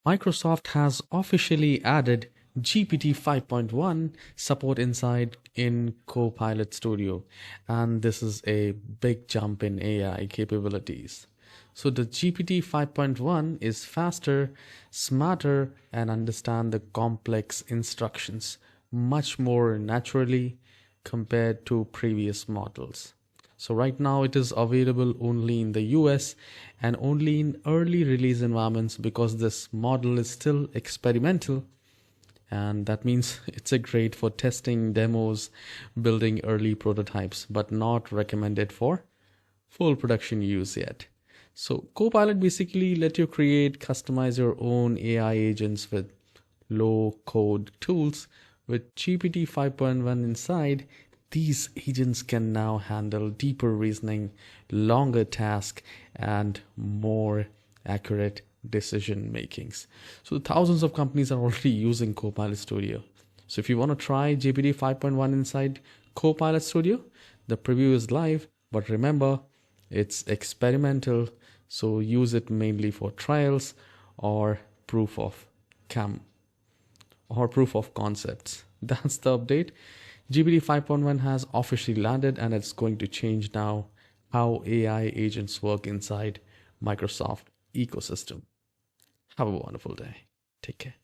Microsoft has officially added GPT 5.1 support inside in Copilot Studio, and this is a big jump in AI capabilities. So the GPT 5.1 is faster, smarter, and understand the complex instructions much more naturally compared to previous models. So right now it is available only in the US and only in early release environments because this model is still experimental, and that means it's a great for testing demos, building early prototypes, but not recommended for full production use yet. So Copilot basically let you create, customize your own AI agents with low code tools. With GPT 5.1 inside, these agents can now handle deeper reasoning, longer tasks, and more accurate decision makings. So thousands of companies are already using Copilot Studio. So if you want to try GPT 5.1 inside Copilot Studio, the preview is live, but remember, it's experimental, so use it mainly for trials or proof of concepts. That's the update. GPT 5.1 has officially landed, and it's going to change now how AI agents work inside Microsoft ecosystem. Have a wonderful day. Take care.